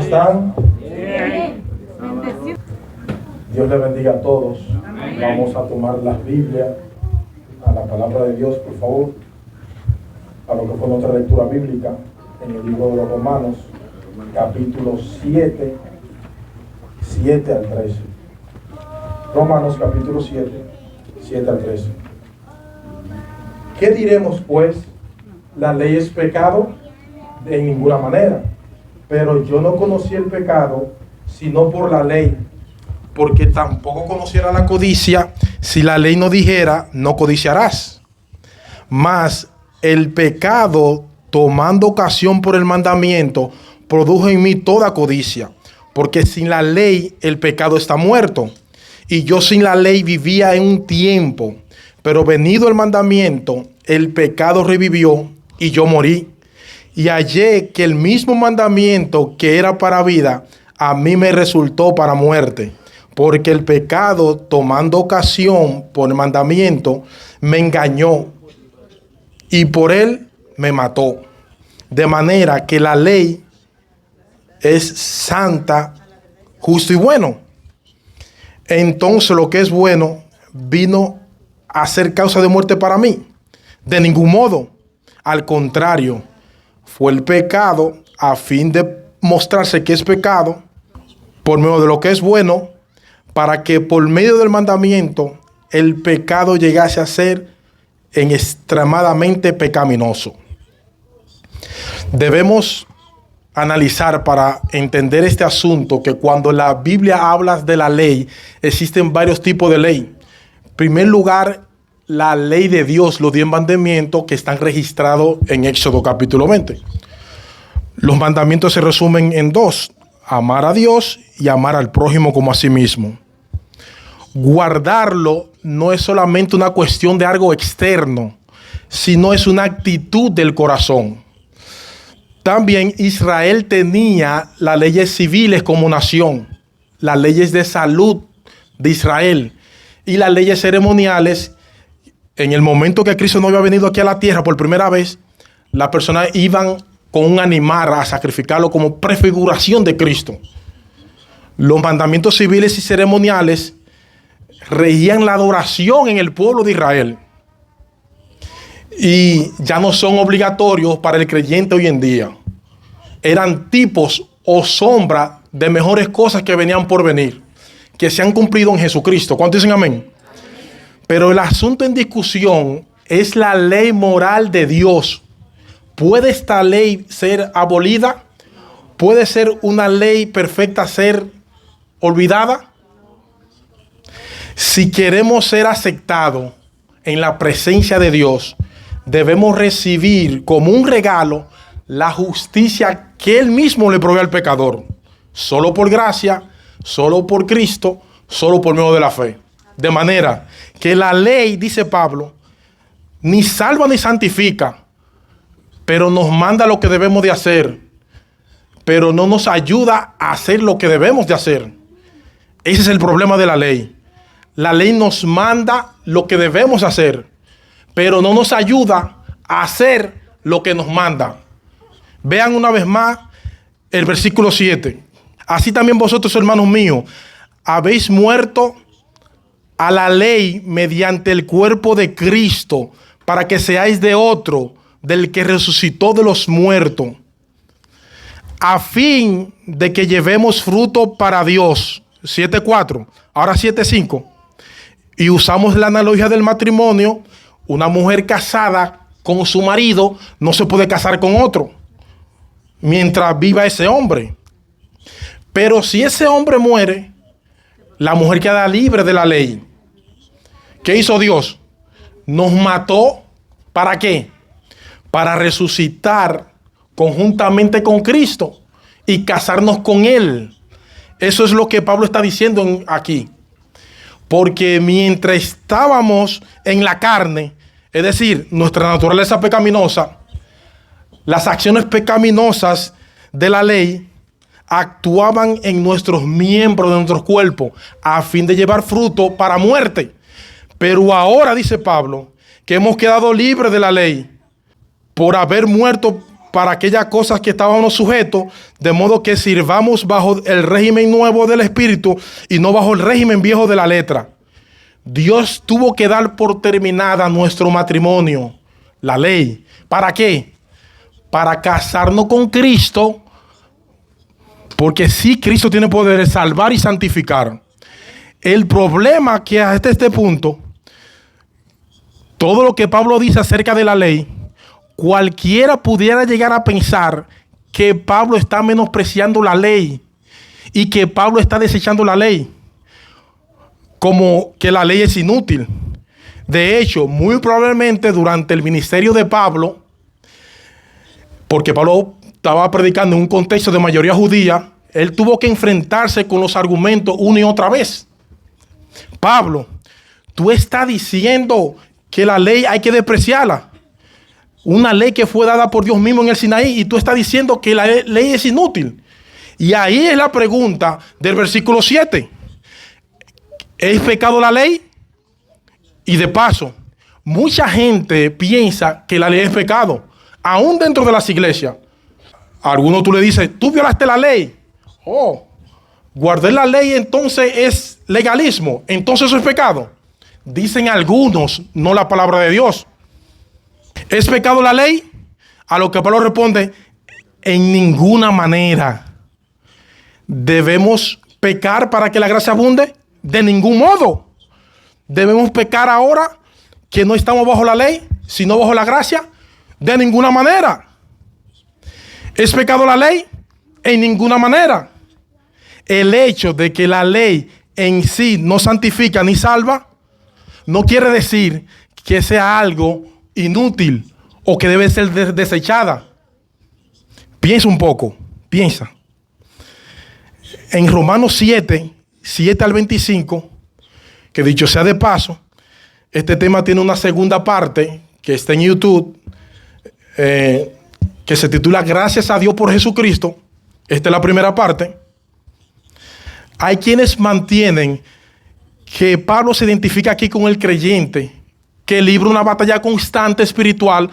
están? Bien. Dios les bendiga a todos. Vamos a tomar las Biblias, a la palabra de Dios, por favor, a lo que fue nuestra lectura bíblica en el libro de los Romanos, capítulo 7, 7 al 13. Romanos capítulo 7, 7 al 13. ¿Qué diremos pues? ¿La ley es pecado? De ninguna manera. Pero yo no conocí el pecado sino por la ley, porque tampoco conociera la codicia si la ley no dijera, no codiciarás. Mas el pecado, tomando ocasión por el mandamiento, produjo en mí toda codicia, porque sin la ley el pecado está muerto. Y yo sin la ley vivía en un tiempo, pero venido el mandamiento, el pecado revivió y yo morí. Y hallé que el mismo mandamiento que era para vida, a mí me resultó para muerte. Porque el pecado, tomando ocasión por el mandamiento, me engañó y por él me mató. De manera que la ley es santa, justo y bueno. Entonces lo que es bueno vino a ser causa de muerte para mí. De ningún modo. Al contrario, fue el pecado a fin de mostrarse que es pecado por medio de lo que es bueno, para que por medio del mandamiento el pecado llegase a ser en extremadamente pecaminoso. Debemos analizar para entender este asunto que cuando la Biblia habla de la ley, existen varios tipos de ley. En primer lugar, la ley de Dios, los 10 mandamientos que están registrados en Éxodo capítulo 20. Los mandamientos se resumen en dos: amar a Dios y amar al prójimo como a sí mismo. Guardarlo no es solamente una cuestión de algo externo, sino es una actitud del corazón. También Israel tenía las leyes civiles como nación, las leyes de salud de Israel y las leyes ceremoniales. En el momento que Cristo no había venido aquí a la tierra por primera vez, las personas iban con un animal a sacrificarlo como prefiguración de Cristo. Los mandamientos civiles y ceremoniales regían la adoración en el pueblo de Israel y ya no son obligatorios para el creyente hoy en día. Eran tipos o sombras de mejores cosas que venían por venir, que se han cumplido en Jesucristo. ¿Cuántos dicen amén? Pero el asunto en discusión es la ley moral de Dios. ¿Puede esta ley ser abolida? ¿Puede ser una ley perfecta ser olvidada? Si queremos ser aceptados en la presencia de Dios, debemos recibir como un regalo la justicia que Él mismo le provee al pecador. Solo por gracia, solo por Cristo, solo por medio de la fe. De manera que la ley, dice Pablo, ni salva ni santifica, pero nos manda lo que debemos de hacer, pero no nos ayuda a hacer lo que debemos de hacer. Ese es el problema de la ley. La ley nos manda lo que debemos hacer, pero no nos ayuda a hacer lo que nos manda. Vean una vez más el versículo 7. Así también vosotros, hermanos míos, habéis muerto a la ley mediante el cuerpo de Cristo, para que seáis de otro, del que resucitó de los muertos, a fin de que llevemos fruto para Dios. 7:4, ahora 7:5. Y usamos la analogía del matrimonio. Una mujer casada con su marido no se puede casar con otro mientras viva ese hombre. Pero si ese hombre muere, la mujer queda libre de la ley. ¿Qué hizo Dios? Nos mató. ¿Para qué? Para resucitar conjuntamente con Cristo y casarnos con Él. Eso es lo que Pablo está diciendo aquí. Porque mientras estábamos en la carne, es decir, nuestra naturaleza pecaminosa, las acciones pecaminosas de la ley actuaban en nuestros miembros de nuestro cuerpo a fin de llevar fruto para muerte. Pero ahora, dice Pablo, que hemos quedado libres de la ley por haber muerto para aquellas cosas que estábamos sujetos, de modo que sirvamos bajo el régimen nuevo del Espíritu y no bajo el régimen viejo de la letra. Dios tuvo que dar por terminada nuestro matrimonio, la ley. ¿Para qué? Para casarnos con Cristo, porque sí, Cristo tiene poder de salvar y santificar. El problema que hasta este punto, todo lo que Pablo dice acerca de la ley, cualquiera pudiera llegar a pensar que Pablo está menospreciando la ley y que Pablo está desechando la ley, como que la ley es inútil. De hecho, muy probablemente durante el ministerio de Pablo, porque Pablo estaba predicando en un contexto de mayoría judía, él tuvo que enfrentarse con los argumentos una y otra vez. Pablo, tú estás diciendo que la ley hay que despreciarla. Una ley que fue dada por Dios mismo en el Sinaí, y tú estás diciendo que la ley es inútil. Y ahí es la pregunta del versículo 7. ¿Es pecado la ley? Y de paso, mucha gente piensa que la ley es pecado, aún dentro de las iglesias. A algunos tú le dices, tú violaste la ley. Oh, guardar la ley entonces es legalismo, entonces eso es pecado. Dicen algunos, no la palabra de Dios. ¿Es pecado la ley? A lo que Pablo responde, en ninguna manera. ¿Debemos pecar para que la gracia abunde? De ningún modo. ¿Debemos pecar ahora que no estamos bajo la ley, sino bajo la gracia? De ninguna manera. ¿Es pecado la ley? En ninguna manera. El hecho de que la ley en sí no santifica ni salva, no quiere decir que sea algo inútil o que debe ser desechada. Piensa un poco, piensa. En Romanos 7 al 25, que dicho sea de paso, este tema tiene una segunda parte que está en YouTube, que se titula Gracias a Dios por Jesucristo. Esta es la primera parte. Hay quienes mantienen que Pablo se identifica aquí con el creyente, que libra una batalla constante espiritual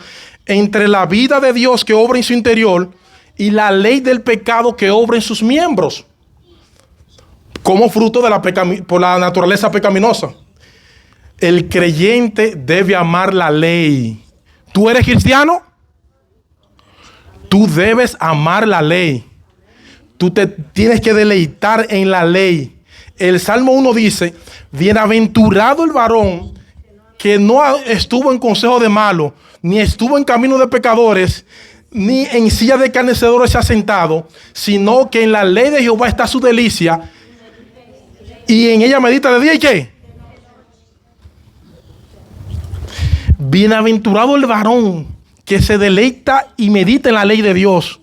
entre la vida de Dios que obra en su interior y la ley del pecado que obra en sus miembros, como fruto de por la naturaleza pecaminosa. El creyente debe amar la ley. ¿Tú eres cristiano? Tú debes amar la ley. Tú te tienes que deleitar en la ley. El Salmo 1 dice, bienaventurado el varón que no estuvo en consejo de malos, ni estuvo en camino de pecadores, ni en silla de escarnecedores se ha sentado, sino que en la ley de Jehová está su delicia, y en ella medita de día y ¿qué? Bienaventurado el varón que se deleita y medita en la ley de Dios.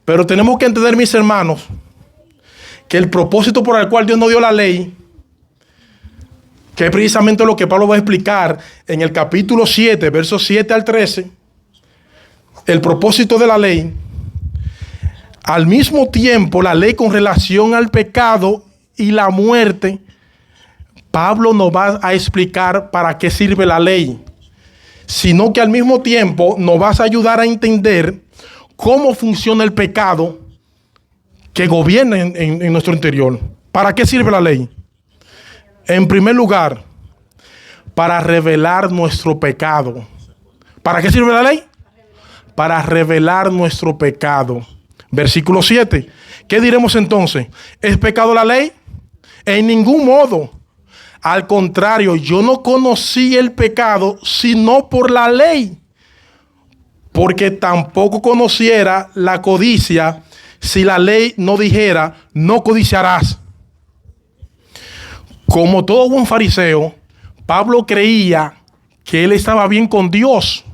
Pero tenemos que entender, mis hermanos, que el propósito por el cual Dios nos dio la ley, que es precisamente lo que Pablo va a explicar en el capítulo 7, versos 7 al 13, el propósito de la ley, al mismo tiempo la ley con relación al pecado y la muerte, Pablo nos va a explicar para qué sirve la ley, sino que al mismo tiempo nos va a ayudar a entender cómo funciona el pecado que gobierna en nuestro interior. ¿Para qué sirve la ley? En primer lugar, para revelar nuestro pecado. ¿Para qué sirve la ley? Para revelar nuestro pecado. Versículo 7. ¿Qué diremos entonces? ¿Es pecado la ley? En ningún modo. Al contrario, yo no conocí el pecado sino por la ley, porque tampoco conociera la codicia si la ley no dijera, no codiciarás. Como todo buen fariseo, Pablo creía que él estaba bien con Dios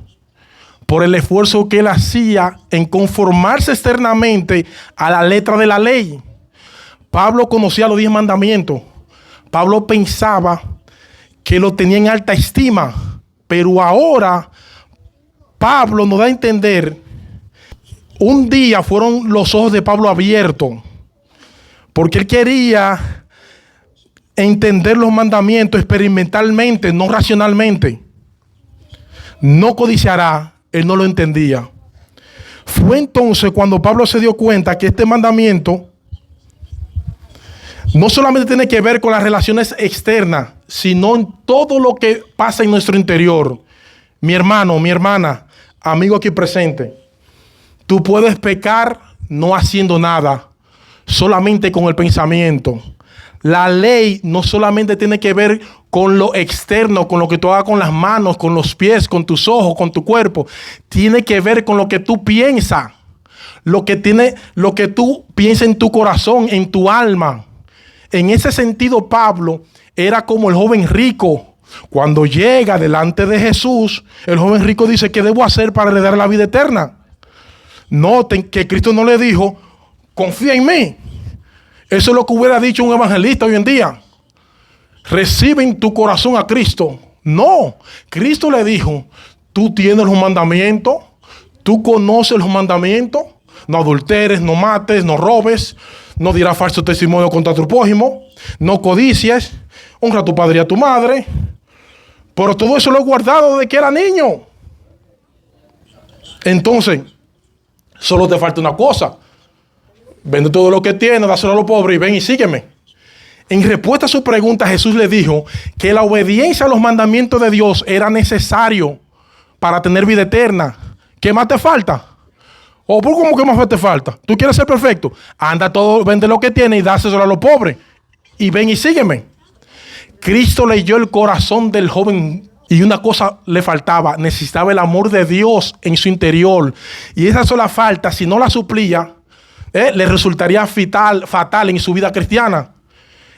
por el esfuerzo que él hacía en conformarse externamente a la letra de la ley. Pablo conocía los 10 mandamientos. Pablo pensaba que lo tenía en alta estima, pero ahora Pablo nos da a entender, un día fueron los ojos de Pablo abiertos, porque él quería entender los mandamientos experimentalmente, no racionalmente. No codiciará, él no lo entendía. Fue entonces cuando Pablo se dio cuenta que este mandamiento no solamente tiene que ver con las relaciones externas, sino en todo lo que pasa en nuestro interior. Mi hermano, mi hermana, amigo aquí presente, tú puedes pecar no haciendo nada, solamente con el pensamiento. La ley no solamente tiene que ver con lo externo, con lo que tú hagas con las manos, con los pies, con tus ojos, con tu cuerpo. Tiene que ver con lo que tú piensas, lo que tú piensas en tu corazón, en tu alma. En ese sentido, Pablo era como el joven rico. Cuando llega delante de Jesús, el joven rico dice: ¿qué debo hacer para heredar la vida eterna? Noten que Cristo no le dijo: confía en mí. Eso es lo que hubiera dicho un evangelista hoy en día. Recibe en tu corazón a Cristo. No, Cristo le dijo: tú tienes los mandamientos, tú conoces los mandamientos. No adulteres, no mates, no robes, no dirás falso testimonio contra tu prójimo, no codicies, honra a tu padre y a tu madre. Pero todo eso lo he guardado desde que era niño. Entonces, solo te falta una cosa: vende todo lo que tienes, dáselo a los pobres y ven y sígueme. En respuesta a su pregunta, Jesús le dijo que la obediencia a los mandamientos de Dios era necesario para tener vida eterna. ¿Qué más te falta? ¿O por cómo que más te falta? ¿Tú quieres ser perfecto? Anda todo, vende lo que tienes y dáselo a los pobres y ven y sígueme. Cristo leyó el corazón del joven y una cosa le faltaba: necesitaba el amor de Dios en su interior. Y esa sola falta, si no la suplía, le resultaría fatal en su vida cristiana.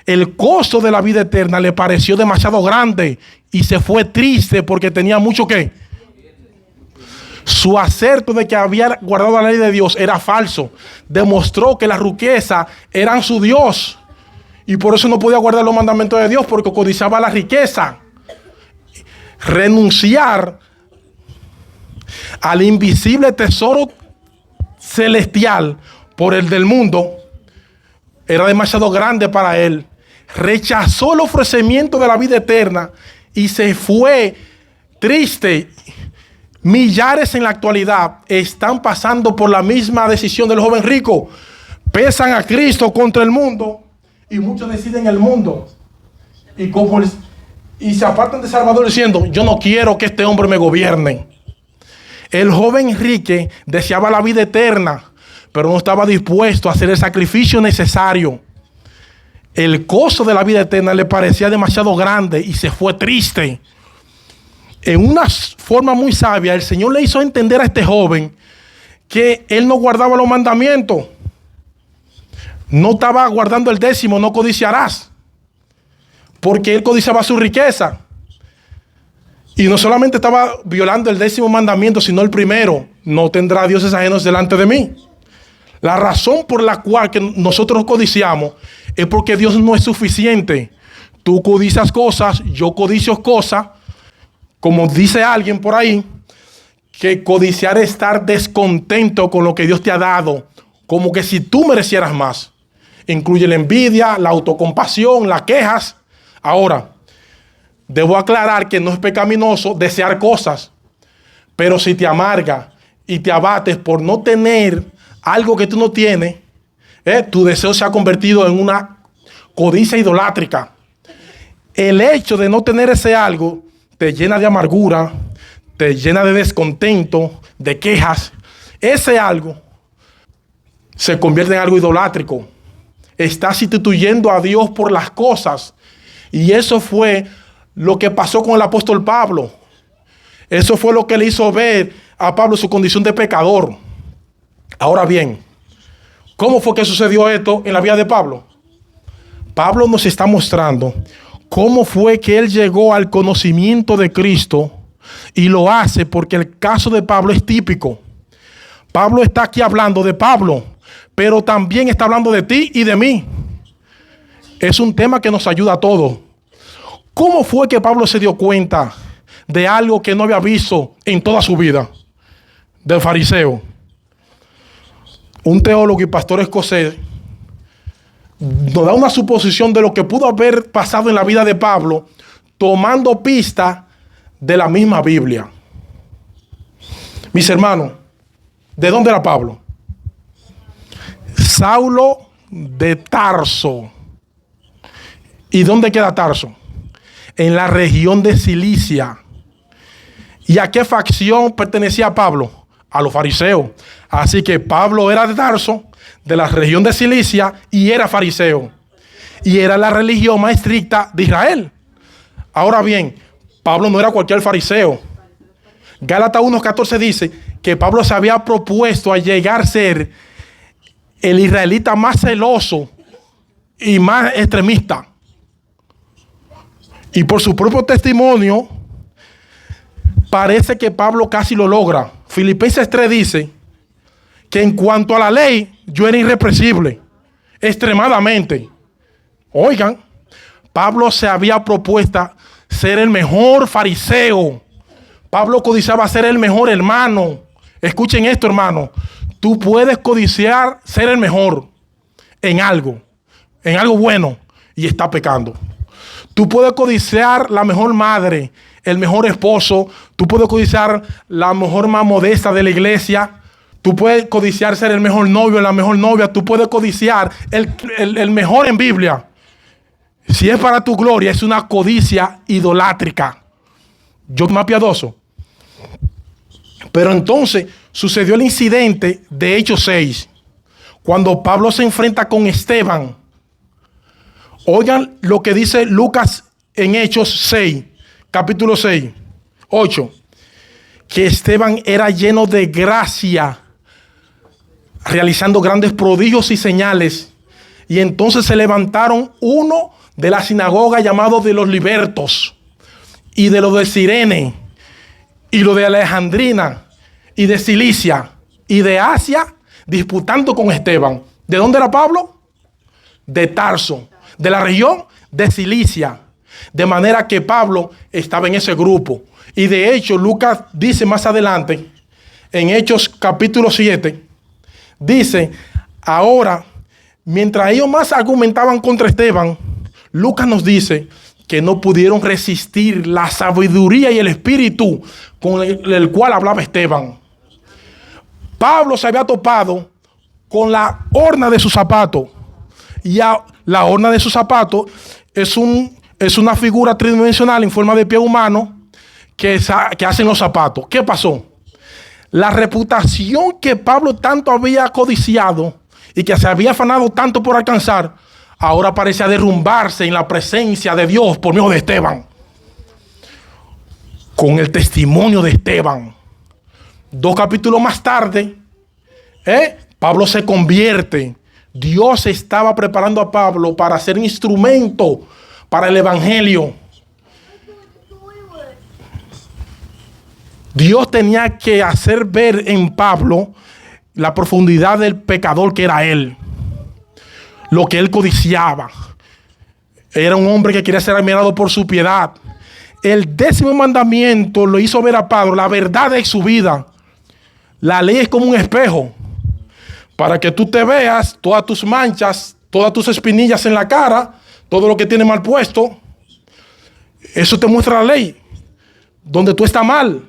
El costo de la vida eterna le pareció demasiado grande y se fue triste porque tenía mucho que. Su acerto de que había guardado la ley de Dios era falso. Demostró que la riqueza eran su Dios. Y por eso no podía guardar los mandamientos de Dios, porque codiciaba la riqueza. Renunciar al invisible tesoro celestial por el del mundo era demasiado grande para él. Rechazó el ofrecimiento de la vida eterna y se fue triste. Millares en la actualidad están pasando por la misma decisión del joven rico. Pesan a Cristo contra el mundo y muchos deciden el mundo. Y se apartan de Salvador diciendo: yo no quiero que este hombre me gobierne. El joven Enrique deseaba la vida eterna, pero no estaba dispuesto a hacer el sacrificio necesario. El costo de la vida eterna le parecía demasiado grande y se fue triste. En una forma muy sabia, el Señor le hizo entender a este joven que él no guardaba los mandamientos. No estaba guardando el 10º, no codiciarás, porque él codiciaba su riqueza. Y no solamente estaba violando el 10º mandamiento, sino el primero: no tendrá dioses ajenos delante de mí. La razón por la cual que nosotros codiciamos es porque Dios no es suficiente. Tú codicias cosas, yo codicio cosas. Como dice alguien por ahí, que codiciar es estar descontento con lo que Dios te ha dado, como que si tú merecieras más. Incluye la envidia, la autocompasión, las quejas. Ahora, debo aclarar que no es pecaminoso desear cosas, pero si te amarga y te abates por no tener algo que tú no tienes, tu deseo se ha convertido en una codicia idolátrica. El hecho de no tener ese algo te llena de amargura, te llena de descontento, de quejas. Ese algo se convierte en algo idolátrico. Estás sustituyendo a Dios por las cosas. Y eso fue lo que pasó con el apóstol Pablo. Eso fue lo que le hizo ver a Pablo su condición de pecador. Ahora bien, ¿cómo fue que sucedió esto en la vida de Pablo? Pablo nos está mostrando cómo fue que él llegó al conocimiento de Cristo, y lo hace porque el caso de Pablo es típico. Pablo está aquí hablando de Pablo, pero también está hablando de ti y de mí. Es un tema que nos ayuda a todos. ¿Cómo fue que Pablo se dio cuenta de algo que no había visto en toda su vida? Del fariseo. Un teólogo y pastor escocés nos da una suposición de lo que pudo haber pasado en la vida de Pablo, tomando pista de la misma Biblia. Mis hermanos, ¿De dónde era Pablo? Saulo de Tarso. ¿Y dónde queda Tarso? En la región de Cilicia. ¿Y a qué facción pertenecía Pablo? A los fariseos. Así que Pablo era de Tarso, de la región de Cilicia, y era fariseo. Y era la religión más estricta de Israel. Ahora bien, Pablo no era cualquier fariseo. Gálatas 1:14 dice que Pablo se había propuesto a llegar a ser el israelita más celoso y más extremista. Y por su propio testimonio, parece que Pablo casi lo logra. Filipenses 3 dice que en cuanto a la ley, yo era irrepresible, extremadamente. Oigan, Pablo se había propuesto ser el mejor fariseo. Pablo codiciaba ser el mejor hermano. Escuchen esto, hermano. Tú puedes codiciar ser el mejor en algo bueno, y está pecando. Tú puedes codiciar la mejor madre, el mejor esposo. Tú puedes codiciar la mejor más modesta de la iglesia. Tú puedes codiciar ser el mejor novio, la mejor novia. Tú puedes codiciar el mejor en Biblia. Si es para tu gloria, es una codicia idolátrica. Yo más piadoso. Pero entonces sucedió el incidente de Hechos 6. Cuando Pablo se enfrenta con Esteban. Oigan lo que dice Lucas en Hechos 6, capítulo 6, 8. Que Esteban era lleno de gracia, realizando grandes prodigios y señales. Y entonces se levantaron uno de la sinagoga llamado de los libertos, y de los de Cirene, y los de Alejandrina, y de Cilicia, y de Asia, disputando con Esteban. ¿De dónde era Pablo? De Tarso, de la región de Cilicia. De manera que Pablo estaba en ese grupo. Y de hecho, Lucas dice más adelante, en Hechos capítulo 7, dice, ahora, mientras ellos más argumentaban contra Esteban, Lucas nos dice que no pudieron resistir la sabiduría y el espíritu con el cual hablaba Esteban. Pablo se había topado con la horna de su zapato. Y la horna de su zapato es una figura tridimensional en forma de pie humano que hacen los zapatos. ¿Qué pasó? La reputación que Pablo tanto había codiciado y que se había afanado tanto por alcanzar, ahora parece derrumbarse en la presencia de Dios por medio de Esteban. Con el testimonio de Esteban. 2 capítulos más tarde, Pablo se convierte. Dios estaba preparando a Pablo para ser instrumento para el evangelio. Dios tenía que hacer ver en Pablo la profundidad del pecador que era él. Lo que él codiciaba. Era un hombre que quería ser admirado por su piedad. El 10º mandamiento lo hizo ver a Pablo la verdad de su vida. La ley es como un espejo. Para que tú te veas todas tus manchas, todas tus espinillas en la cara, todo lo que tiene mal puesto. Eso te muestra la ley. Donde tú estás mal.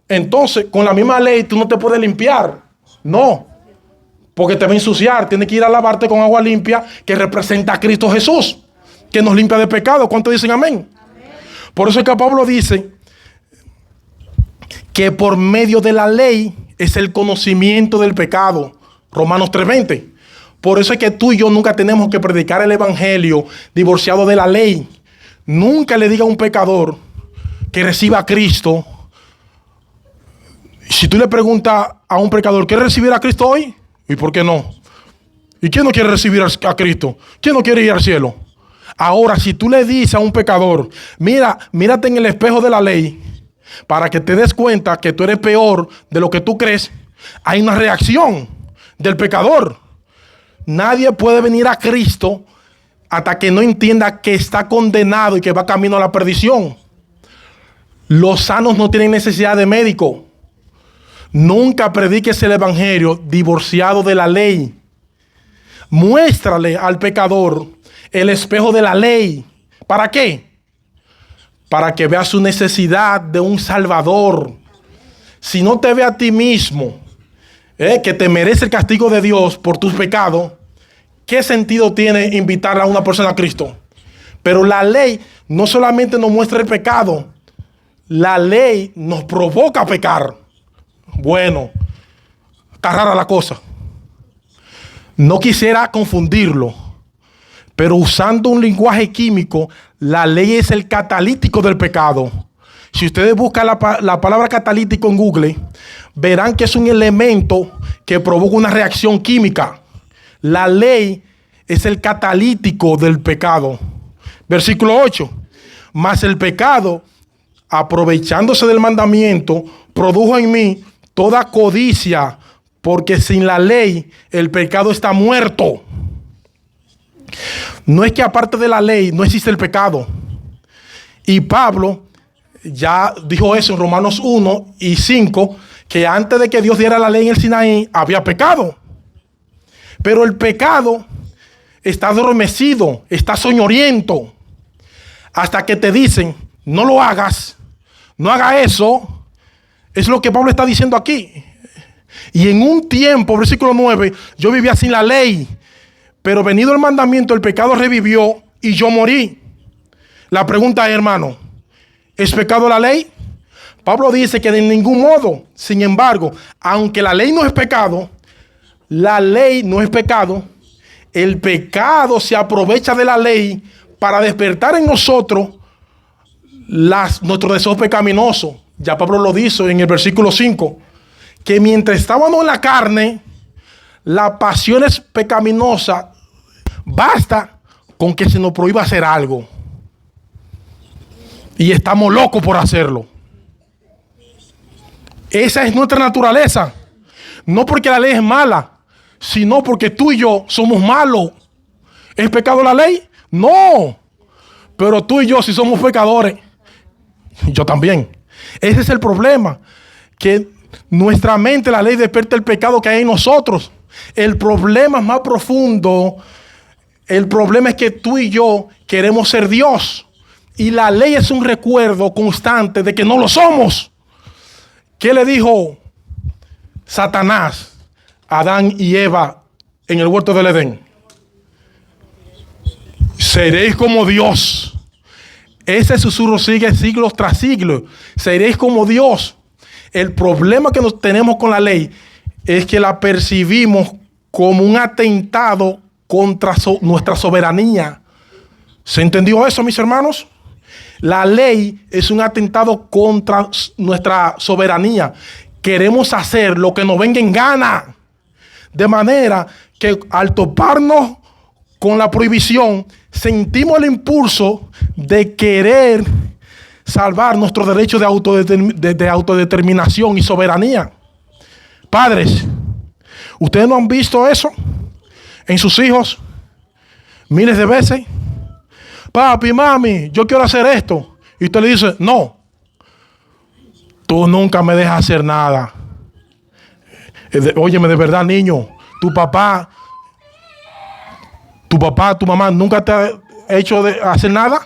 Entonces, con la misma ley tú no te puedes limpiar. No. Porque te va a ensuciar. Tienes que ir a lavarte con agua limpia que representa a Cristo Jesús, que nos limpia de pecado. ¿Cuántos dicen amén? Amén. Por eso es que Pablo dice que por medio de la ley es el conocimiento del pecado. Romanos 3:20. Por eso es que tú y yo nunca tenemos que predicar el evangelio divorciado de la ley. Nunca le diga a un pecador que reciba a Cristo. Si tú le preguntas a un pecador, ¿quieres recibir a Cristo hoy? ¿Y por qué no? ¿Y quién no quiere recibir a Cristo? ¿Quién no quiere ir al cielo? Ahora, si tú le dices a un pecador, mírate en el espejo de la ley, para que te des cuenta que tú eres peor de lo que tú crees, hay una reacción del pecador. Nadie puede venir a Cristo hasta que no entienda que está condenado y que va camino a la perdición. Los sanos no tienen necesidad de médico. Nunca prediques el evangelio divorciado de la ley. Muéstrale al pecador el espejo de la ley. ¿Para qué? Para que vea su necesidad de un salvador. Si no te ve a ti mismo que te merece el castigo de Dios por tus pecados, ¿qué sentido tiene invitar a una persona a Cristo? Pero la ley no solamente nos muestra el pecado, la ley nos provoca a pecar. Bueno, está rara la cosa. No quisiera confundirlo, pero usando un lenguaje químico, la ley es el catalítico del pecado. Si ustedes buscan la palabra catalítico en Google, verán que es un elemento que provoca una reacción química. La ley es el catalítico del pecado. Versículo 8. Mas el pecado, aprovechándose del mandamiento, produjo en mí toda codicia, porque sin la ley el pecado está muerto. No es que aparte de la ley no existe el pecado. Y Pablo ya dijo eso en Romanos 1 y 5, que antes de que Dios diera la ley en el Sinaí había pecado. Pero el pecado está adormecido, está soñoliento, hasta que te dicen, no lo hagas, no haga eso. Es lo que Pablo está diciendo aquí. Y en un tiempo, versículo 9, yo vivía sin la ley, pero venido el mandamiento, el pecado revivió y yo morí. La pregunta es, hermano, ¿es pecado la ley? Pablo dice que de ningún modo. Sin embargo, aunque la ley no es pecado, el pecado se aprovecha de la ley para despertar en nosotros nuestro deseo pecaminoso. Ya Pablo lo dice en el versículo 5, que mientras estábamos en la carne, las pasiones pecaminosas, basta con que se nos prohíba hacer algo. Y estamos locos por hacerlo. Esa es nuestra naturaleza. No porque la ley es mala, sino porque tú y yo somos malos. ¿Es pecado la ley? No. Pero tú y yo sí somos pecadores. Yo también. Ese es el problema. Que nuestra mente, la ley despierta el pecado que hay en nosotros. El problema es más profundo. El problema es que tú y yo queremos ser Dios. Y la ley es un recuerdo constante de que no lo somos. ¿Qué le dijo Satanás a Adán y Eva en el huerto del Edén? Seréis como Dios. Ese susurro sigue siglos tras siglos. Seréis como Dios. El problema que nos tenemos con la ley es que la percibimos como un atentado contra nuestra soberanía. ¿Se entendió eso, mis hermanos? La ley es un atentado contra nuestra soberanía. Queremos hacer lo que nos venga en gana. De manera que al toparnos con la prohibición, sentimos el impulso de querer salvar nuestro derecho de autodeterminación y soberanía. Padres, ¿ustedes no han visto eso en sus hijos miles de veces? Papi, mami, yo quiero hacer esto. Y usted le dice, no, tú nunca me dejas hacer nada. Óyeme, de verdad, niño, tu papá, tu mamá nunca te ha hecho de hacer nada.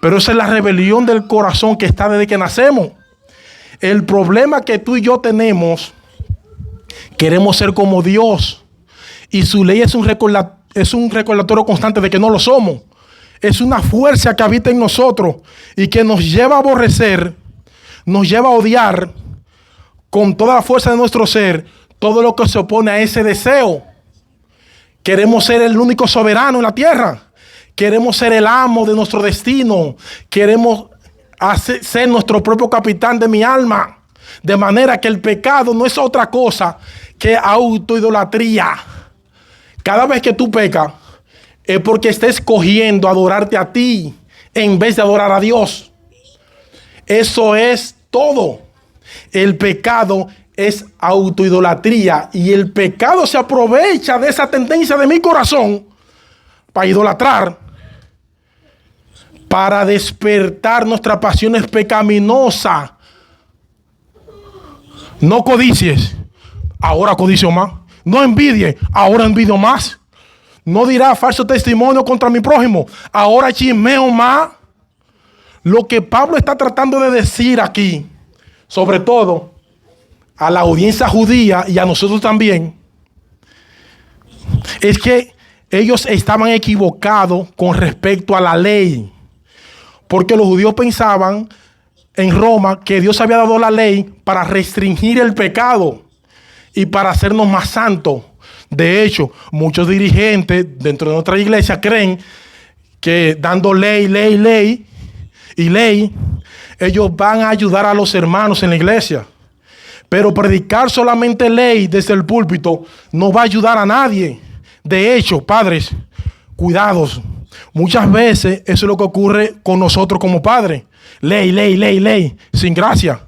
Pero esa es la rebelión del corazón que está desde que nacemos. El problema que tú y yo tenemos, queremos ser como Dios. Y su ley es un recordatorio constante de que no lo somos. Es una fuerza que habita en nosotros y que nos lleva a aborrecer, nos lleva a odiar con toda la fuerza de nuestro ser todo lo que se opone a ese deseo. Queremos ser el único soberano en la tierra. Queremos ser el amo de nuestro destino. Queremos ser nuestro propio capitán de mi alma. De manera que el pecado no es otra cosa que autoidolatría. Cada vez que tú pecas, es porque está escogiendo adorarte a ti en vez de adorar a Dios. Eso es todo. El pecado es autoidolatría y el pecado se aprovecha de esa tendencia de mi corazón para idolatrar, para despertar nuestras pasiones pecaminosas. No codicies, ahora codicio más. No envidie, ahora envidio más. No dirá falso testimonio contra mi prójimo, ahora chismeo más. Lo que Pablo está tratando de decir aquí, sobre todo a la audiencia judía y a nosotros también, es que ellos estaban equivocados con respecto a la ley. Porque los judíos pensaban en Roma que Dios había dado la ley para restringir el pecado y para hacernos más santos. De hecho, muchos dirigentes dentro de nuestra iglesia creen que dando ley, ellos van a ayudar a los hermanos en la iglesia. Pero predicar solamente ley desde el púlpito no va a ayudar a nadie. De hecho, padres, cuidados. Muchas veces eso es lo que ocurre con nosotros como padres. Ley, sin gracia.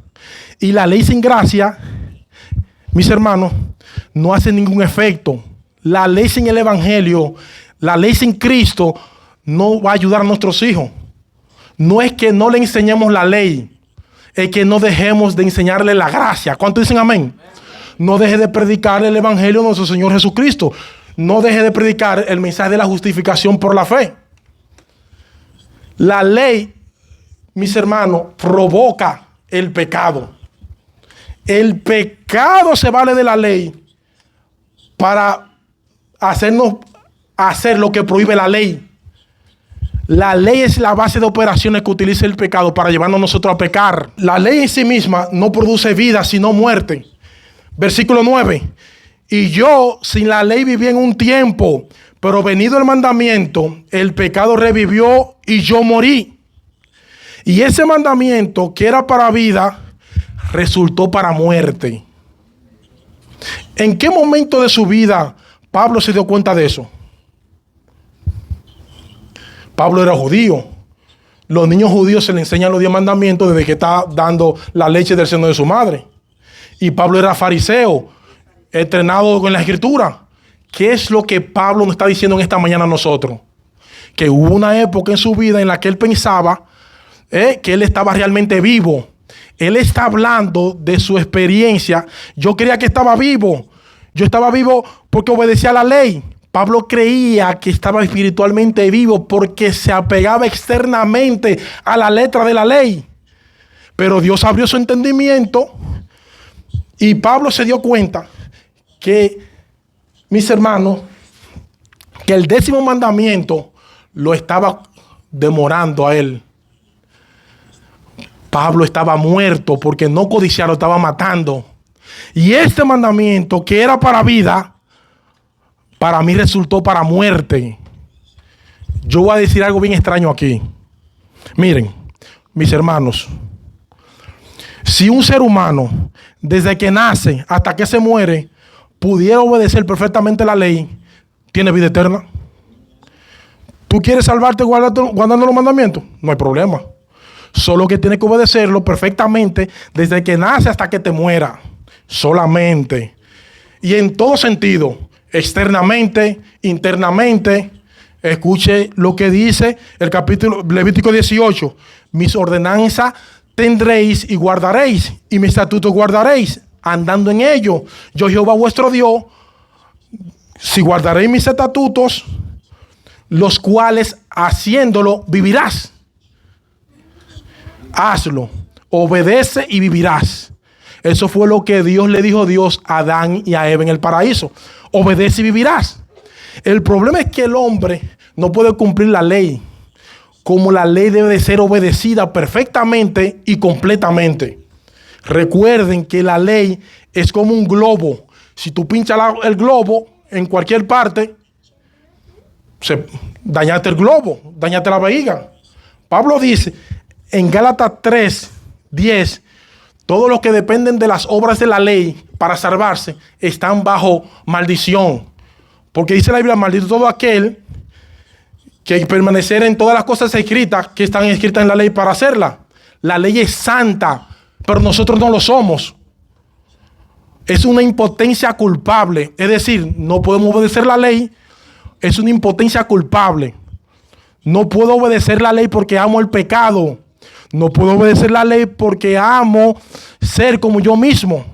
Y la ley sin gracia, mis hermanos, no hace ningún efecto. La ley sin el evangelio, la ley sin Cristo, no va a ayudar a nuestros hijos. No es que no le enseñemos la ley, es que no dejemos de enseñarle la gracia. ¿Cuántos dicen amén? No deje de predicar el evangelio de nuestro Señor Jesucristo. No deje de predicar el mensaje de la justificación por la fe. La ley, mis hermanos, provoca el pecado. El pecado se vale de la ley para hacernos hacer lo que prohíbe la ley. La ley es la base de operaciones que utiliza el pecado para llevarnos nosotros a pecar. La ley en sí misma no produce vida, sino muerte. Versículo 9. Y yo sin la ley viví en un tiempo, pero venido el mandamiento, el pecado revivió y yo morí. Y ese mandamiento que era para vida, resultó para muerte. ¿En qué momento de su vida Pablo se dio cuenta de eso? Pablo era judío. Los niños judíos se le enseñan los 10 mandamientos desde que está dando la leche del seno de su madre. Y Pablo era fariseo, entrenado con la escritura. ¿Qué es lo que Pablo nos está diciendo en esta mañana a nosotros? Que hubo una época en su vida en la que él pensaba que él estaba realmente vivo. Él está hablando de su experiencia. Yo creía que estaba vivo. Yo estaba vivo porque obedecía a la ley. Pablo creía que estaba espiritualmente vivo porque se apegaba externamente a la letra de la ley. Pero Dios abrió su entendimiento y Pablo se dio cuenta que, mis hermanos, que el 10º mandamiento lo estaba demorando a él. Pablo estaba muerto porque no codiciar lo estaba matando. Y este mandamiento que era para vida, para mí resultó para muerte. Yo voy a decir algo bien extraño aquí. Miren, mis hermanos, si un ser humano, desde que nace hasta que se muere, pudiera obedecer perfectamente la ley, tiene vida eterna. ¿Tú quieres salvarte guardando los mandamientos? No hay problema. Solo que tienes que obedecerlo perfectamente desde que nace hasta que te muera. Solamente. Y en todo sentido. Externamente, internamente. Escuche lo que dice el capítulo Levítico 18. Mis ordenanzas tendréis y guardaréis, y mis estatutos guardaréis, andando en ellos. Yo, Jehová vuestro Dios, si guardaréis mis estatutos, los cuales haciéndolo vivirás. Hazlo, obedece y vivirás. Eso fue lo que Dios le dijo a Adán y a Eva en el paraíso. Obedece y vivirás. El problema es que el hombre no puede cumplir la ley como la ley debe de ser obedecida perfectamente y completamente. Recuerden que la ley es como un globo. Si tú pinchas el globo en cualquier parte, dañaste el globo, dañaste la vejiga. Pablo dice en Gálatas 3:10, todos los que dependen de las obras de la ley para salvarse están bajo maldición. Porque dice la Biblia, maldito todo aquel que permanecer en todas las cosas escritas que están escritas en la ley para hacerla. La ley es santa, pero nosotros no lo somos. Es una impotencia culpable. Es decir, no podemos obedecer la ley. Es una impotencia culpable. No puedo obedecer la ley porque amo el pecado. No puedo obedecer la ley porque amo ser como yo mismo.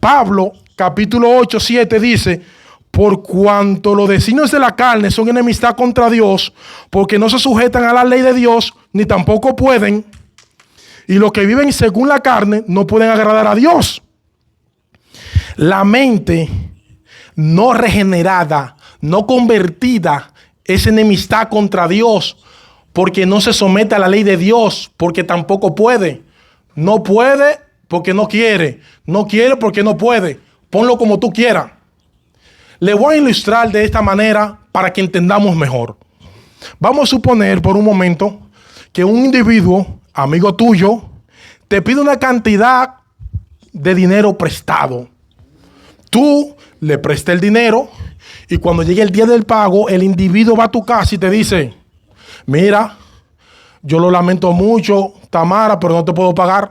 Pablo, capítulo 8:7 dice: por cuanto los designios de la carne son enemistad contra Dios, porque no se sujetan a la ley de Dios, ni tampoco pueden. Y los que viven según la carne no pueden agradar a Dios. La mente no regenerada, no convertida, es enemistad contra Dios, porque no se somete a la ley de Dios, porque tampoco puede. No puede porque no quiere. No quiere porque no puede. Ponlo como tú quieras. Le voy a ilustrar de esta manera para que entendamos mejor. Vamos a suponer por un momento que un individuo, amigo tuyo, te pide una cantidad de dinero prestado. Tú le prestas el dinero y cuando llegue el día del pago, el individuo va a tu casa y te dice: mira, yo lo lamento mucho, Tamara, pero no te puedo pagar.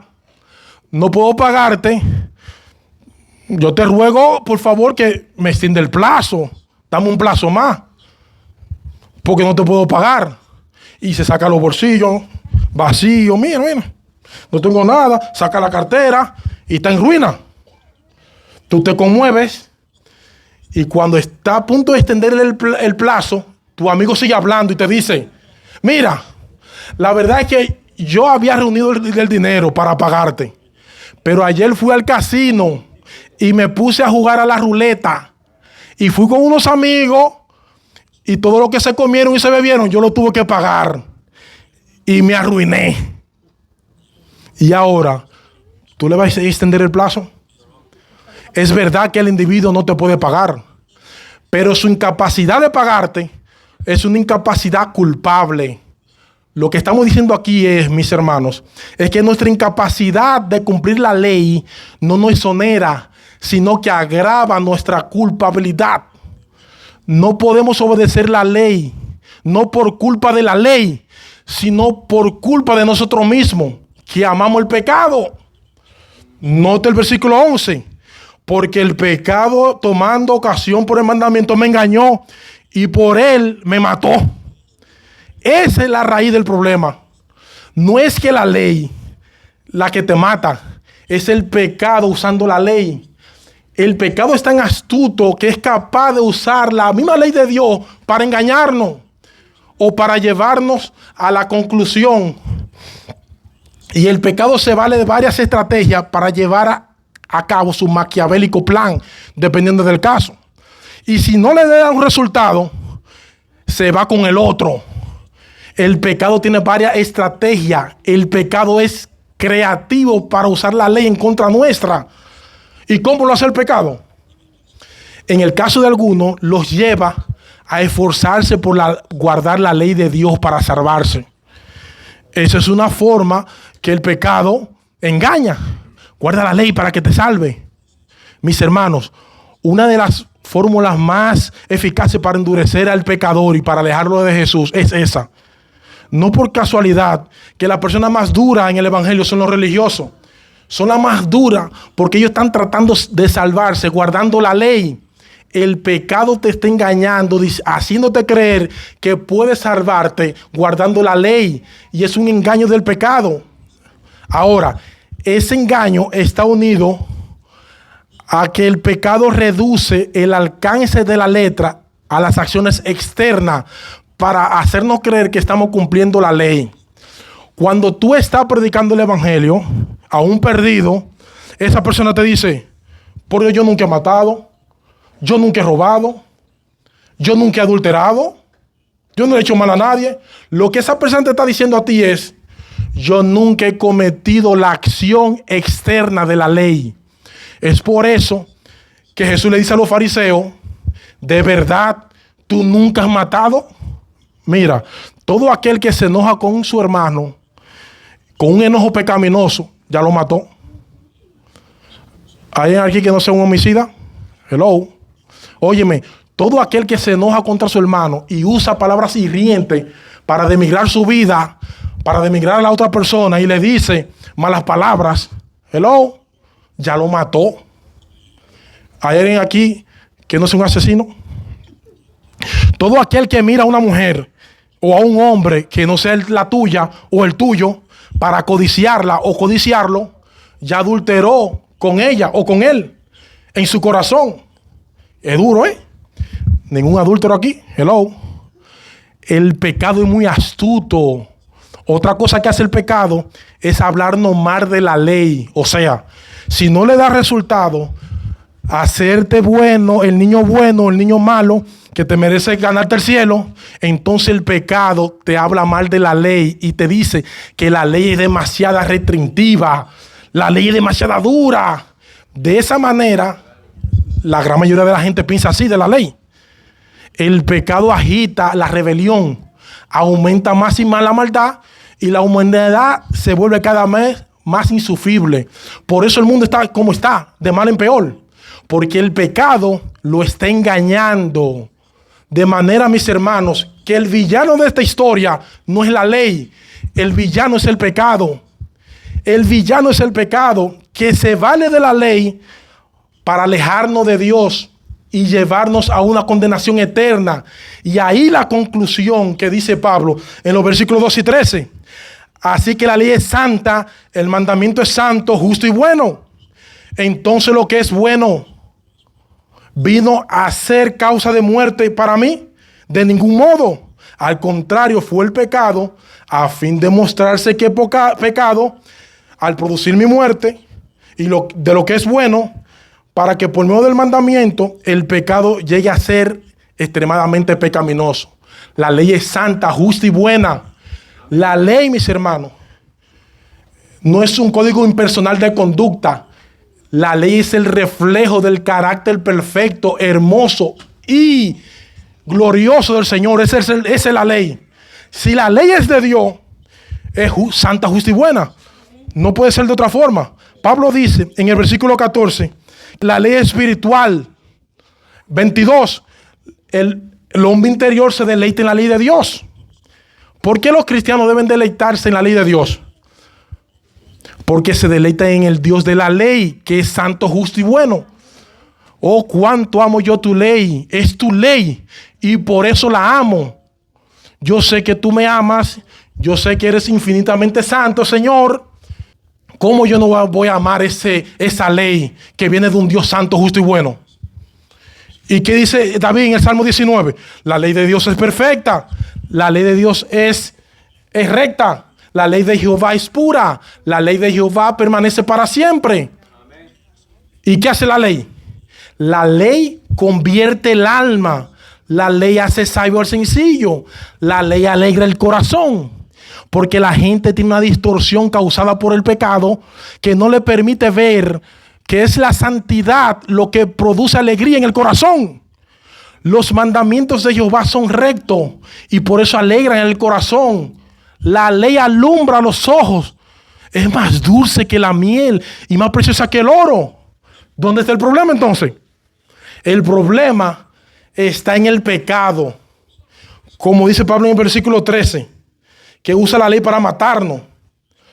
No puedo pagarte. Yo te ruego, por favor, que me extienda el plazo. Dame un plazo más, porque no te puedo pagar. Y se saca los bolsillos vacíos. Mira, no tengo nada. Saca la cartera y está en ruina. Tú te conmueves y cuando está a punto de extenderle el plazo, tu amigo sigue hablando y te dice: mira, la verdad es que yo había reunido el dinero para pagarte, pero ayer fui al casino y me puse a jugar a la ruleta y fui con unos amigos y todo lo que se comieron y se bebieron yo lo tuve que pagar y me arruiné. Y ahora, ¿tú le vas a extender el plazo? Es verdad que el individuo no te puede pagar, pero su incapacidad de pagarte es una incapacidad culpable. Lo que estamos diciendo aquí es, mis hermanos, es que nuestra incapacidad de cumplir la ley no nos exonera, sino que agrava nuestra culpabilidad. No podemos obedecer la ley, no por culpa de la ley, sino por culpa de nosotros mismos, que amamos el pecado. Note el versículo 11. Porque el pecado, tomando ocasión por el mandamiento, me engañó y por él me mató. Esa es la raíz del problema. No es que la ley la que te mata, es el pecado usando la ley. El pecado es tan astuto que es capaz de usar la misma ley de Dios para engañarnos o para llevarnos a la conclusión. Y el pecado se vale de varias estrategias para llevar a cabo su maquiavélico plan, dependiendo del caso. Y si no le da un resultado, se va con el otro. El pecado tiene varias estrategias. El pecado es creativo para usar la ley en contra nuestra. ¿Y cómo lo hace el pecado? En el caso de algunos, los lleva a esforzarse por guardar la ley de Dios para salvarse. Esa es una forma que el pecado engaña. Guarda la ley para que te salve. Mis hermanos, una de las fórmulas más eficaces para endurecer al pecador y para alejarlo de Jesús es esa. No por casualidad que las personas más duras en el evangelio son los religiosos. Son las más duras porque ellos están tratando de salvarse, guardando la ley. El pecado te está engañando, haciéndote creer que puedes salvarte guardando la ley. Y es un engaño del pecado. Ahora, ese engaño está unido a que el pecado reduce el alcance de la letra a las acciones externas para hacernos creer que estamos cumpliendo la ley. Cuando tú estás predicando el evangelio a un perdido, esa persona te dice: por Dios, yo nunca he matado, yo nunca he robado, yo nunca he adulterado, yo no le he hecho mal a nadie. Lo que esa persona te está diciendo a ti es: yo nunca he cometido la acción externa de la ley. Es por eso que Jesús le dice a los fariseos: ¿de verdad tú nunca has matado? Mira, todo aquel que se enoja con su hermano, con un enojo pecaminoso, ya lo mató. ¿Hay alguien aquí que no sea un homicida? Hello. Óyeme, todo aquel que se enoja contra su hermano y usa palabras hirientes para denigrar su vida, para denigrar a la otra persona y le dice malas palabras, hello, ya lo mató. ¿Hay alguien aquí que no sea un asesino? Todo aquel que mira a una mujer o a un hombre que no sea la tuya o el tuyo para codiciarla o codiciarlo, ya adulteró con ella o con él en su corazón. Es duro, ¿eh? Ningún adúltero aquí. Hello. El pecado es muy astuto. Otra cosa que hace el pecado es hablarnos mal de la ley. O sea, si no le da resultado, hacerte bueno, el niño malo, que te merece ganarte el cielo, entonces el pecado te habla mal de la ley y te dice que la ley es demasiado restrictiva, la ley es demasiado dura. De esa manera, la gran mayoría de la gente piensa así de la ley. El pecado agita la rebelión, aumenta más y más la maldad y la humanidad se vuelve cada vez más insufrible. Por eso el mundo está como está, de mal en peor, porque el pecado lo está engañando. De manera, mis hermanos, que el villano de esta historia no es la ley, el villano es el pecado. El villano es el pecado que se vale de la ley para alejarnos de Dios y llevarnos a una condenación eterna. Y ahí la conclusión que dice Pablo en los versículos 2 y 13. Así que la ley es santa, el mandamiento es santo, justo y bueno. Entonces lo que es bueno vino a ser causa de muerte para mí. De ningún modo. Al contrario, fue el pecado a fin de mostrarse que pecado al producir mi muerte y de lo que es bueno, para que por medio del mandamiento el pecado llegue a ser extremadamente pecaminoso. La ley es santa, justa y buena. La ley, mis hermanos, no es un código impersonal de conducta. La ley es el reflejo del carácter perfecto, hermoso y glorioso del Señor. Esa es la ley. Si la ley es de Dios, es santa, justa y buena. No puede ser de otra forma. Pablo dice en el versículo 14, la ley espiritual. 22, el hombre interior se deleita en la ley de Dios. ¿Por qué los cristianos deben deleitarse en la ley de Dios? Porque se deleita en el Dios de la ley, que es santo, justo y bueno. Oh, cuánto amo yo tu ley. Es tu ley y por eso la amo. Yo sé que tú me amas. Yo sé que eres infinitamente santo, Señor. ¿Cómo yo no voy a amar esa ley que viene de un Dios santo, justo y bueno? ¿Y qué dice David en el Salmo 19? La ley de Dios es perfecta. La ley de Dios es recta. La ley de Jehová es pura. La ley de Jehová permanece para siempre. Amén. ¿Y qué hace la ley? La ley convierte el alma. La ley hace sabio al sencillo. La ley alegra el corazón. Porque la gente tiene una distorsión causada por el pecado que no le permite ver que es la santidad lo que produce alegría en el corazón. Los mandamientos de Jehová son rectos y por eso alegran el corazón. La ley alumbra los ojos. Es más dulce que la miel y más preciosa que el oro. ¿Dónde está el problema entonces? El problema está en el pecado. Como dice Pablo en el versículo 13, que usa la ley para matarnos.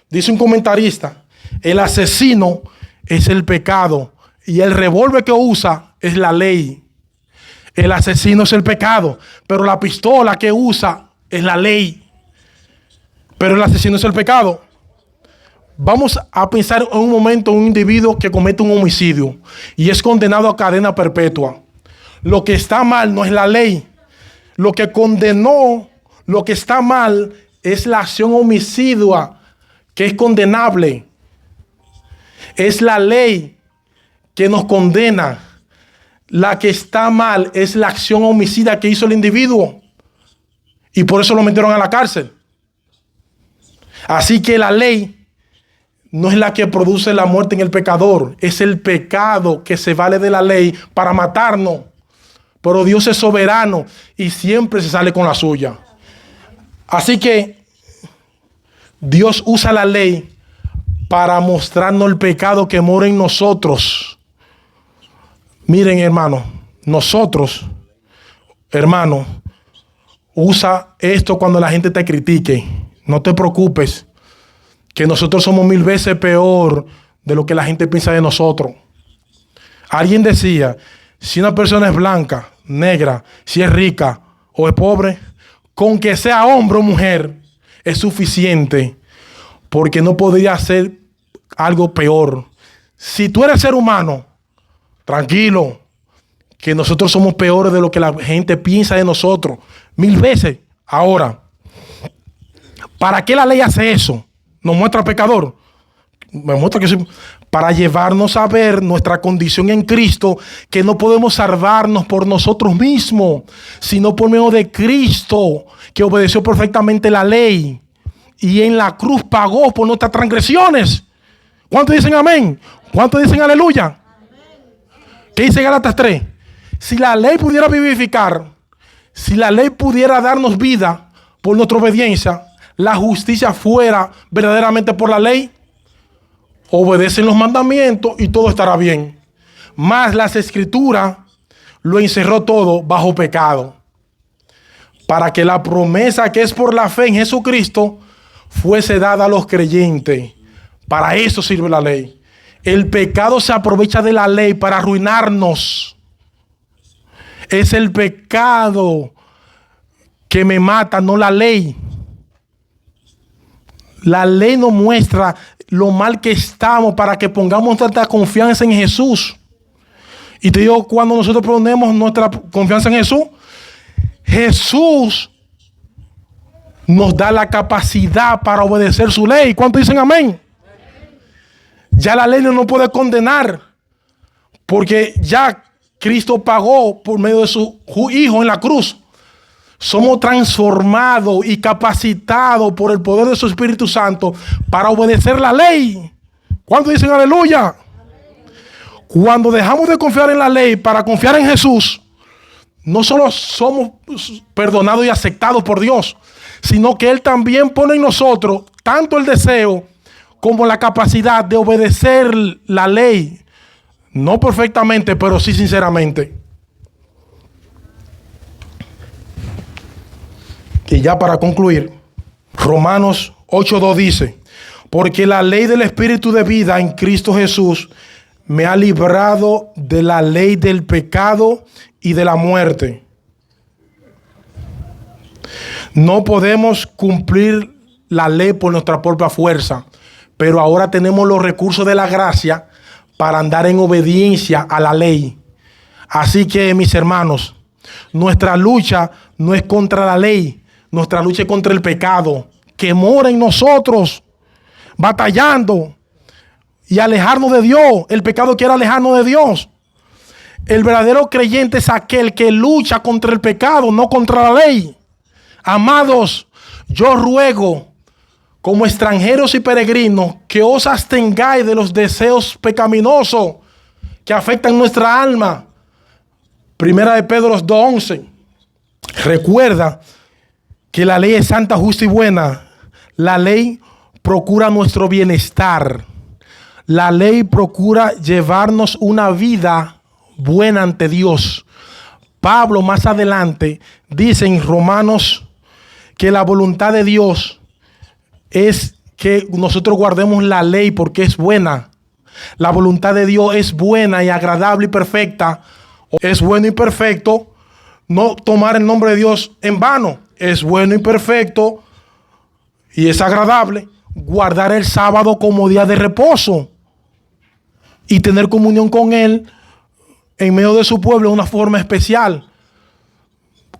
Dice un comentarista, el asesino es el pecado y el revólver que usa es la ley. El asesino es el pecado, pero la pistola que usa es la ley. Pero el asesino es el pecado. Vamos a pensar en un momento en un individuo que comete un homicidio y es condenado a cadena perpetua. Lo que está mal no es la ley. Lo que condenó, lo que está mal es la acción homicida que es condenable. Es la ley que nos condena. La que está mal es la acción homicida que hizo el individuo. Y por eso lo metieron a la cárcel. Así que la ley no es la que produce la muerte en el pecador. Es el pecado que se vale de la ley para matarnos. Pero Dios es soberano y siempre se sale con la suya. Así que Dios usa la ley para mostrarnos el pecado que mora en nosotros. Miren, hermano, nosotros, hermano, usa esto cuando la gente te critique. No te preocupes, que nosotros somos 1000 veces peor de lo que la gente piensa de nosotros. Alguien decía, si una persona es blanca, negra, si es rica o es pobre, con que sea hombre o mujer, es suficiente, porque no podría ser algo peor. Si tú eres ser humano, tranquilo, que nosotros somos peores de lo que la gente piensa de nosotros. 1000 veces. Ahora, ¿para qué la ley hace eso? Nos muestra al pecador. me muestra que soy, para llevarnos a ver nuestra condición en Cristo, que no podemos salvarnos por nosotros mismos, sino por medio de Cristo, que obedeció perfectamente la ley y en la cruz pagó por nuestras transgresiones. ¿Cuántos dicen amén? ¿Cuántos dicen aleluya? ¿Qué dice Gálatas 3? Si la ley pudiera vivificar, si la ley pudiera darnos vida por nuestra obediencia, la justicia fuera verdaderamente por la ley. Obedecen los mandamientos y todo estará bien. Mas las Escrituras lo encerró todo bajo pecado, para que la promesa que es por la fe en Jesucristo fuese dada a los creyentes. Para eso sirve la ley. El pecado se aprovecha de la ley para arruinarnos. Es el pecado que me mata, no la ley. La ley nos muestra lo mal que estamos para que pongamos nuestra confianza en Jesús. Y te digo, cuando nosotros ponemos nuestra confianza en Jesús, Jesús nos da la capacidad para obedecer su ley. ¿Cuántos dicen amén? Ya la ley no nos puede condenar, porque ya Cristo pagó por medio de su Hijo en la cruz. Somos transformados y capacitados por el poder de su Espíritu Santo para obedecer la ley. ¿Cuántos dicen aleluya? Cuando dejamos de confiar en la ley para confiar en Jesús, no solo somos perdonados y aceptados por Dios, sino que Él también pone en nosotros tanto el deseo como la capacidad de obedecer la ley. No perfectamente, pero sí sinceramente. Y ya para concluir, Romanos 8:2 dice: porque la ley del Espíritu de vida en Cristo Jesús me ha librado de la ley del pecado y de la muerte. No podemos cumplir la ley por nuestra propia fuerza, pero ahora tenemos los recursos de la gracia para andar en obediencia a la ley. Así que, mis hermanos, nuestra lucha no es contra la ley. Nuestra lucha es contra el pecado que mora en nosotros, batallando y alejarnos de Dios. El pecado quiere alejarnos de Dios. El verdadero creyente es aquel que lucha contra el pecado, no contra la ley. Amados, yo ruego, como extranjeros y peregrinos, que os abstengáis de los deseos pecaminosos que afectan nuestra alma. Primera de Pedro 2:11. Recuerda que la ley es santa, justa y buena. La ley procura nuestro bienestar. La ley procura llevarnos una vida buena ante Dios. Pablo más adelante dice en Romanos que la voluntad de Dios es que nosotros guardemos la ley porque es buena. La voluntad de Dios es buena y agradable y perfecta. Es bueno y perfecto no tomar el nombre de Dios en vano. Es bueno y perfecto y es agradable guardar el sábado como día de reposo y tener comunión con Él en medio de su pueblo de una forma especial,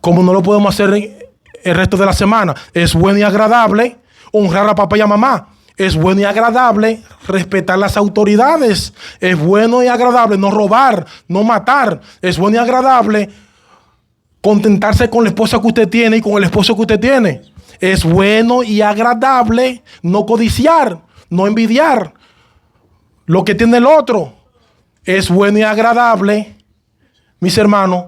como no lo podemos hacer el resto de la semana. Es bueno y agradable honrar a papá y a mamá. Es bueno y agradable respetar las autoridades. Es bueno y agradable no robar, no matar. Es bueno y agradable contentarse con la esposa que usted tiene y con el esposo que usted tiene. Es bueno y agradable no codiciar, no envidiar lo que tiene el otro. Es bueno y agradable, mis hermanos,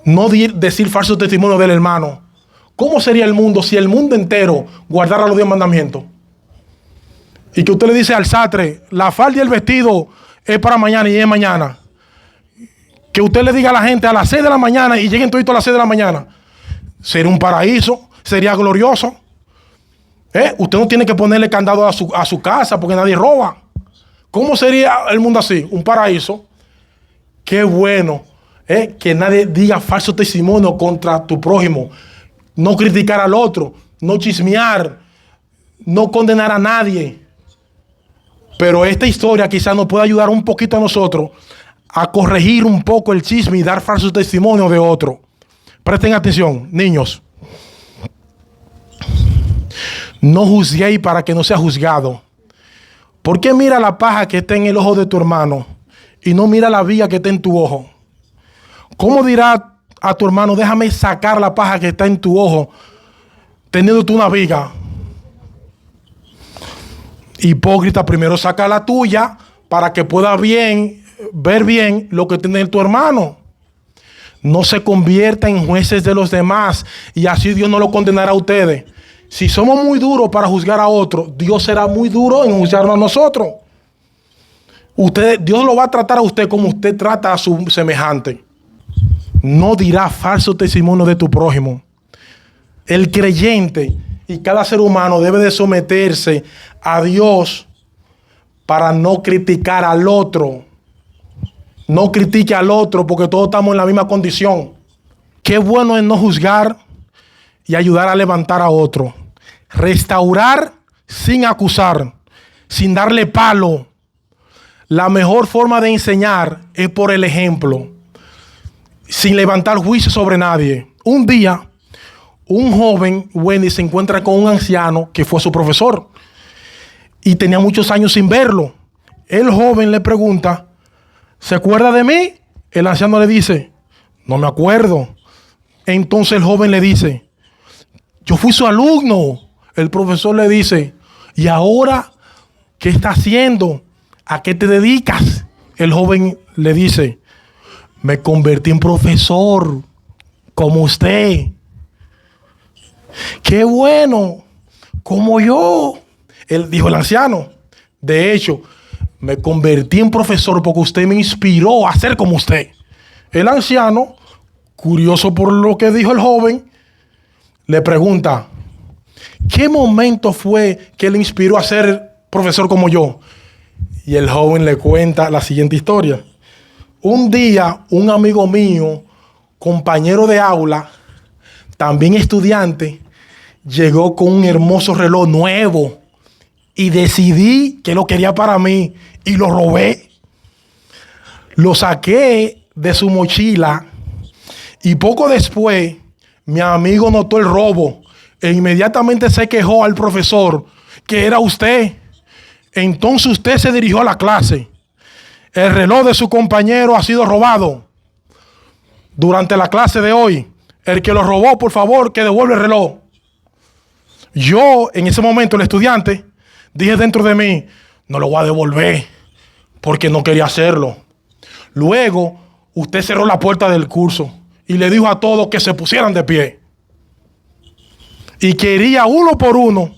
no decir falso testimonio del hermano. ¿Cómo sería el mundo si el mundo entero guardara los 10 mandamientos? Y que usted le dice al sastre, la falda y el vestido es para mañana y es mañana. Que usted le diga a la gente a las 6 de la mañana y lleguen toditos a las 6 de la mañana. Sería un paraíso, sería glorioso. Usted no tiene que ponerle candado a su casa porque nadie roba. ¿Cómo sería el mundo así? Un paraíso. Qué bueno que nadie diga falso testimonio contra tu prójimo. No criticar al otro, no chismear, no condenar a nadie. Pero esta historia quizás nos pueda ayudar un poquito a nosotros a corregir un poco el chisme y dar falso testimonio de otro. Presten atención, niños. No juzguéis para que no sea juzgado. ¿Por qué mira la paja que está en el ojo de tu hermano y no mira la viga que está en tu ojo? ¿Cómo dirá a tu hermano, déjame sacar la paja que está en tu ojo, teniendo tú una viga? Hipócrita, primero saca la tuya para que pueda ver bien lo que tiene tu hermano. No se convierta en jueces de los demás y así Dios no lo condenará a ustedes. Si somos muy duros para juzgar a otro, Dios será muy duro en juzgarnos a nosotros. Dios lo va a tratar a usted como usted trata a su semejante. No dirá falso testimonio de tu prójimo. El creyente y cada ser humano debe de someterse a Dios para no criticar al otro. No critique al otro porque todos estamos en la misma condición. Qué bueno es no juzgar y ayudar a levantar a otro. Restaurar sin acusar, sin darle palo. La mejor forma de enseñar es por el ejemplo, sin levantar juicio sobre nadie. Un día, un joven, Wendy, se encuentra con un anciano que fue su profesor y tenía muchos años sin verlo. El joven le pregunta, ¿se acuerda de mí? El anciano le dice, no me acuerdo. Entonces el joven le dice, yo fui su alumno. El profesor le dice, ¿y ahora qué está haciendo? ¿A qué te dedicas? El joven le dice, me convertí en profesor como usted. ¡Qué bueno! Como yo. Él dijo el anciano. De hecho, me convertí en profesor porque usted me inspiró a ser como usted. El anciano, curioso por lo que dijo el joven, le pregunta, ¿qué momento fue que le inspiró a ser profesor como yo? Y el joven le cuenta la siguiente historia. Un día, un amigo mío, compañero de aula, también estudiante, llegó con un hermoso reloj nuevo y decidí que lo quería para mí y lo robé. Lo saqué de su mochila y poco después mi amigo notó el robo e inmediatamente se quejó al profesor que era usted. Entonces usted se dirigió a la clase. El reloj de su compañero ha sido robado. Durante la clase de hoy, el que lo robó, por favor, que devuelva el reloj. Yo, en ese momento, el estudiante, dije dentro de mí, no lo voy a devolver porque no quería hacerlo. Luego, usted cerró la puerta del curso y le dijo a todos que se pusieran de pie. Y quería uno por uno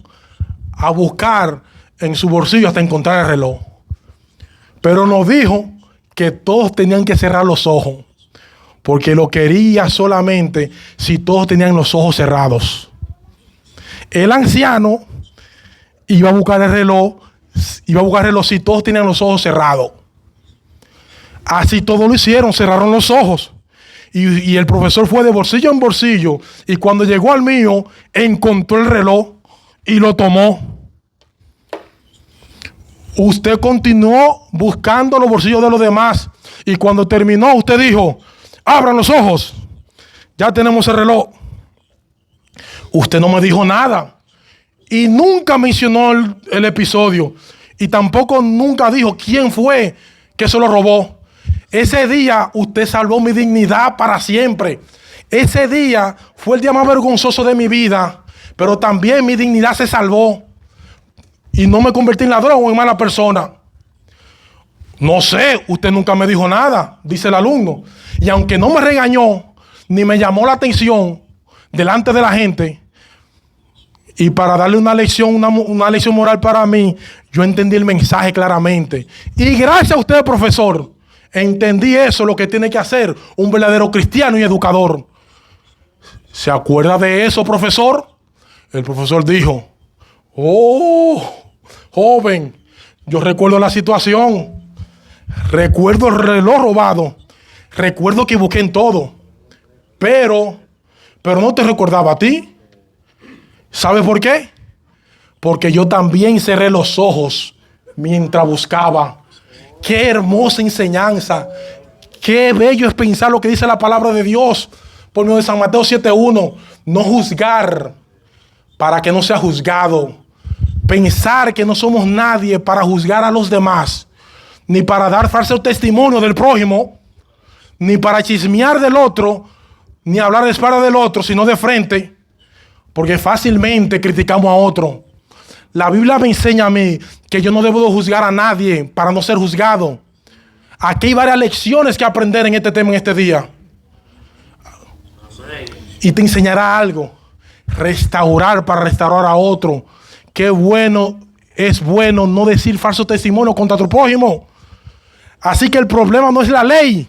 a buscar en su bolsillo hasta encontrar el reloj. Pero nos dijo que todos tenían que cerrar los ojos, porque lo quería solamente si todos tenían los ojos cerrados. El anciano iba a buscar el reloj si todos tenían los ojos cerrados. Así todos lo hicieron, cerraron los ojos. Y el profesor fue de bolsillo en bolsillo y cuando llegó al mío encontró el reloj y lo tomó. Usted continuó buscando los bolsillos de los demás y cuando terminó usted dijo, abran los ojos, ya tenemos el reloj. Usted no me dijo nada y nunca mencionó el episodio y tampoco nunca dijo quién fue que se lo robó. Ese día usted salvó mi dignidad para siempre. Ese día fue el día más vergonzoso de mi vida, pero también mi dignidad se salvó. Y no me convertí en ladrón o en mala persona. No sé, usted nunca me dijo nada, dice el alumno. Y aunque no me regañó, ni me llamó la atención delante de la gente, y para darle una lección, una lección moral para mí, yo entendí el mensaje claramente. Y gracias a usted, profesor, entendí eso, lo que tiene que hacer un verdadero cristiano y educador. ¿Se acuerda de eso, profesor? El profesor dijo, oh, joven, yo recuerdo la situación. Recuerdo el reloj robado. Recuerdo que busqué en todo. Pero no te recordaba a ti. ¿Sabes por qué? Porque yo también cerré los ojos mientras buscaba. Qué hermosa enseñanza. Qué bello es pensar lo que dice la palabra de Dios. Por medio de San Mateo 7:1. No juzgar para que no sea juzgado. pensar que no somos nadie para juzgar a los demás, ni para dar falso testimonio del prójimo, ni para chismear del otro, ni hablar de espalda del otro, sino de frente, porque fácilmente criticamos a otro. La Biblia me enseña a mí que yo no debo juzgar a nadie para no ser juzgado. Aquí hay varias lecciones que aprender en este tema en este día. Y te enseñará algo. Restaurar para restaurar a otro. Qué bueno, es bueno no decir falso testimonio contra tu prójimo. Así que el problema no es la ley.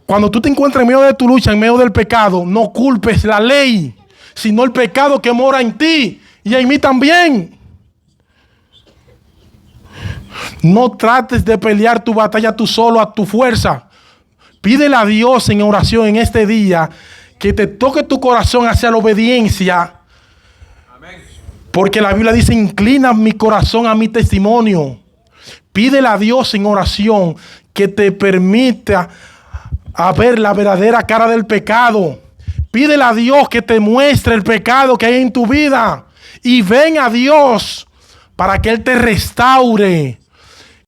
Cuando tú te encuentras en medio de tu lucha, en medio del pecado, no culpes la ley, sino el pecado que mora en ti y en mí también. No trates de pelear tu batalla tú solo a tu fuerza. Pídele a Dios en oración en este día que te toque tu corazón hacia la obediencia. Amén. Porque la Biblia dice, inclina mi corazón a mi testimonio. Pídele a Dios en oración que te permita a ver la verdadera cara del pecado. Pídele a Dios que te muestre el pecado que hay en tu vida. Y ven a Dios para que Él te restaure.